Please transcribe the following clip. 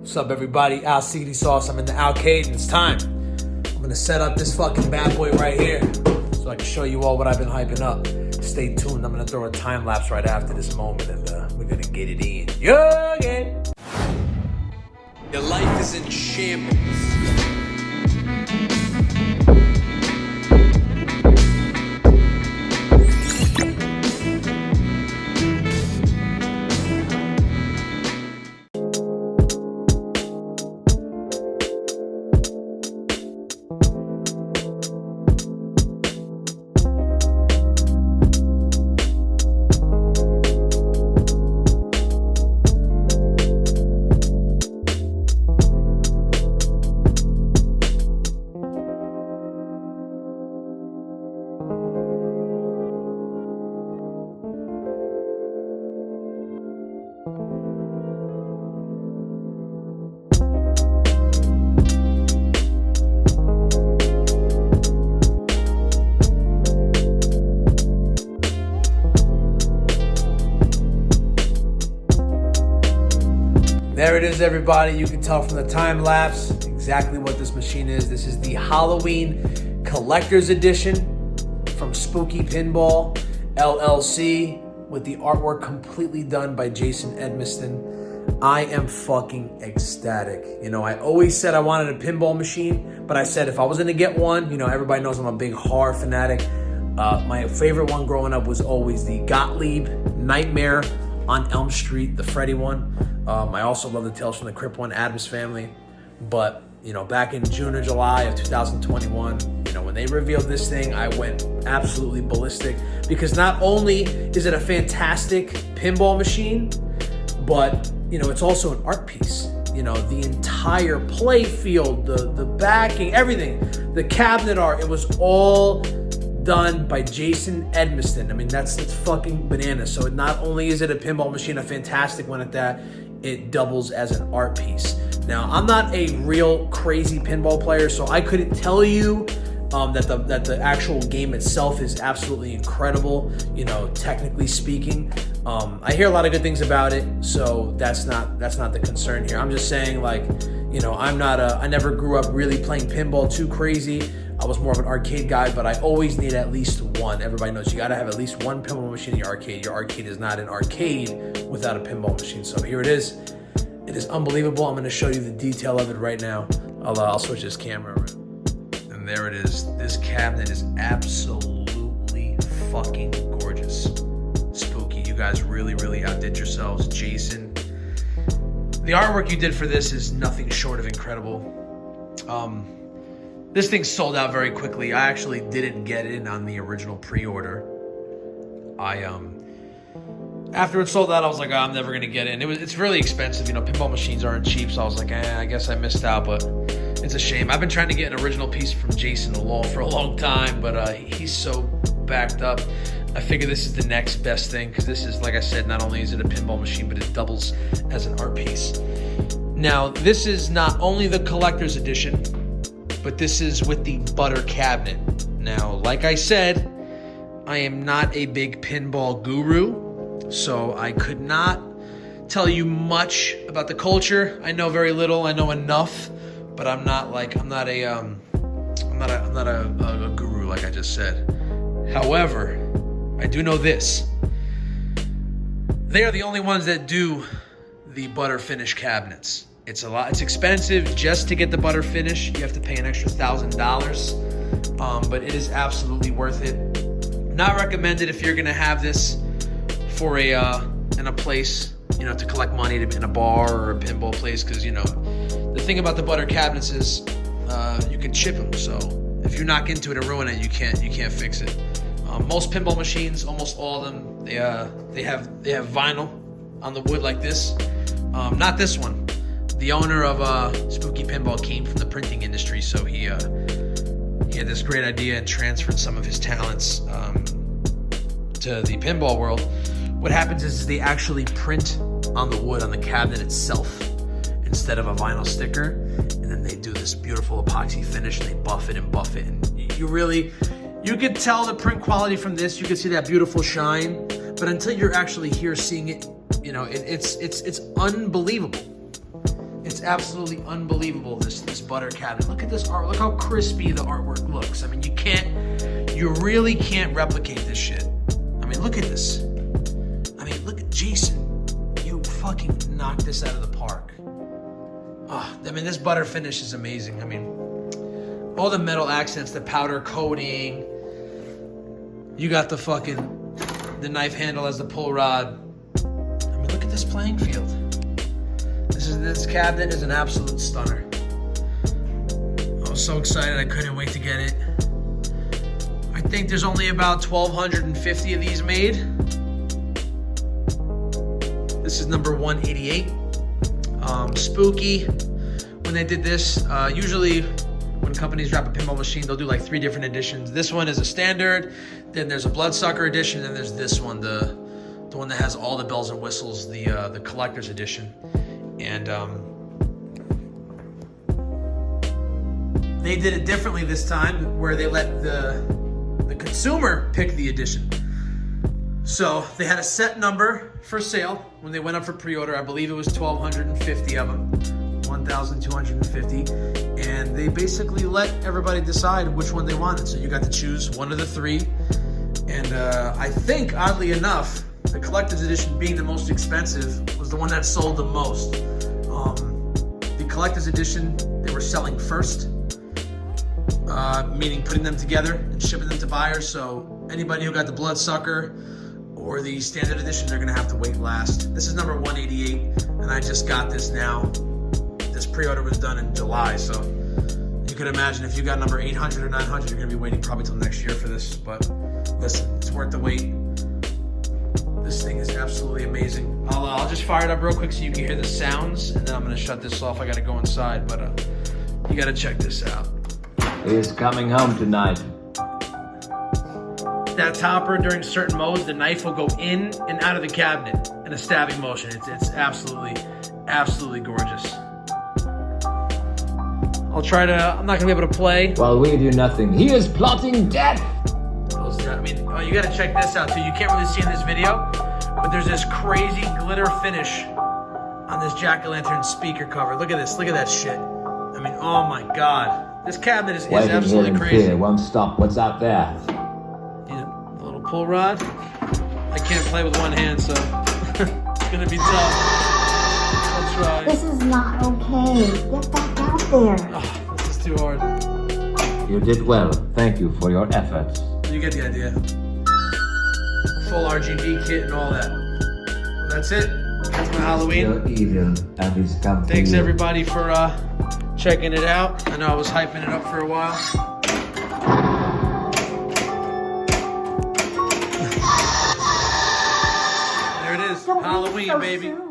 What's up, everybody? Al Seedy Sauce. I'm in the Alcade, and it's time. I'm gonna set up this fucking bad boy right here so I can show you all what I've been hyping up. Stay tuned. I'm gonna throw a time lapse right after this moment, and we're gonna get it in. Yeah, again. Your life is in shambles. There it is, everybody. You can tell from the time lapse exactly what this machine is. This is the Halloween Collector's Edition from Spooky Pinball LLC with the artwork completely done by Jason Edmiston. I am fucking ecstatic. You know, I always said I wanted a pinball machine, but I said if I was gonna get one, you know, everybody knows I'm a big horror fanatic. My favorite one growing up was always the Gottlieb Nightmare on Elm Street, the Freddy one. I also love the Tales from the Crypt one, Addams Family. But, you know, back in June or July of 2021, you know, when they revealed this thing, I went absolutely ballistic because not only is it a fantastic pinball machine, but, you know, it's also an art piece. You know, the entire playfield, the backing, everything, the cabinet art, it was all done by Jason Edmiston. I mean, that's fucking bananas. So not only is it a pinball machine, a fantastic one at that, it doubles as an art piece. Now, I'm not a real crazy pinball player, so I couldn't tell you that the actual game itself is absolutely incredible, you know, technically speaking. I hear a lot of good things about it, so that's not the concern here. I'm just saying, like, you know, I never grew up really playing pinball too crazy. I was more of an arcade guy, but I always need at least one. Everybody knows you gotta have at least one pinball machine in your arcade. Your arcade is not an arcade without a pinball machine. So here it is. It is unbelievable. I'm gonna show you the detail of it right now. I'll switch this camera around. And there it is. This cabinet is absolutely fucking gorgeous. Spooky. You guys really, really outdid yourselves. Jason, the artwork you did for this is nothing short of incredible. This thing sold out very quickly. I actually didn't get in on the original pre-order. After it sold out, I was like, oh, I'm never gonna get in. It's really expensive, you know, pinball machines aren't cheap, so I was like, I guess I missed out, but it's a shame. I've been trying to get an original piece from Jason Law for a long time, but he's so backed up. I figure this is the next best thing, because this is, like I said, not only is it a pinball machine, but it doubles as an art piece. Now, this is not only the collector's edition, but this is with the butter cabinet. Now, like I said, I am not a big pinball guru, so I could not tell you much about the culture. I know very little. I know enough, but I'm not a guru, like I just said. However, I do know this: they are the only ones that do the butter finish cabinets. It's expensive just to get the butter finish. You have to pay an extra $1,000, but it is absolutely worth it. Not recommended if you're gonna have this for in a place, you know, to collect money in a bar or a pinball place, because, you know, the thing about the butter cabinets is you can chip them. So if you knock into it and ruin it, you can't fix it. Most pinball machines, almost all of them, they have vinyl on the wood like this. Not this one. The owner of Spooky Pinball came from the printing industry, so he had this great idea and transferred some of his talents to the pinball world. What happens is they actually print on the wood on the cabinet itself instead of a vinyl sticker, and then they do this beautiful epoxy finish, and they buff it, and you could tell the print quality from this. You can see that beautiful shine, but until you're actually here seeing it, you know, it's unbelievable. It's absolutely unbelievable, this butter cabinet. Look at this art. Look how crispy the artwork looks. I mean, you really can't replicate this shit. I mean, look at this. I mean, look at Jason. You fucking knocked this out of the park. Oh, I mean, this butter finish is amazing. I mean, all the metal accents, the powder coating. You got the knife handle as the pull rod. I mean, look at this playing field. This cabinet is an absolute stunner. I was so excited, I couldn't wait to get it. I think there's only about 1,250 of these made. This is number 188. Spooky, when they did this, usually when companies drop a pinball machine, they'll do like 3 different editions. This one is a standard, then there's a bloodsucker edition, and there's this one, the one that has all the bells and whistles, the collector's edition. And they did it differently this time, where they let the consumer pick the edition. So they had a set number for sale when they went up for pre-order. I believe it was 1,250 of them, 1,250, and they basically let everybody decide which one they wanted. So you got to choose one of the 3, and I think, oddly enough, the collector's edition, being the most expensive, was the one that sold the most. The collector's edition, they were selling first, meaning putting them together and shipping them to buyers. So anybody who got the bloodsucker or the standard edition, they're gonna have to wait last. This is number 188, and I just got this now. This pre-order was done in July, so you could imagine if you got number 800 or 900, you're gonna be waiting probably till next year for this. But listen, it's worth the wait. This thing is absolutely amazing. I'll just fire it up real quick so you can hear the sounds, and then I'm gonna shut this off. I gotta go inside, but you gotta check this out. He's coming home tonight. That topper, during certain modes, the knife will go in and out of the cabinet in a stabbing motion. It's absolutely gorgeous. I'm not gonna be able to play. While we do nothing, he is plotting death. I mean, you gotta check this out too. You can't really see in this video, but there's this crazy glitter finish on this jack-o'-lantern speaker cover. Look at this, look at that shit. I mean, oh my God. This cabinet is absolutely crazy. Fear won't stop. What's out there? Yeah, the little pull rod. I can't play with one hand, so it's gonna be tough. I'll try. This is not okay. Get back out there. Oh, this is too hard. You did well. Thank you for your efforts. You get the idea. Full RGB kit and all that. That's it. That's my Halloween. You're evil, and he's come Thanks to you. everybody for checking it out. I know I was hyping it up for a while. There it is. Don't Halloween, so baby. soon.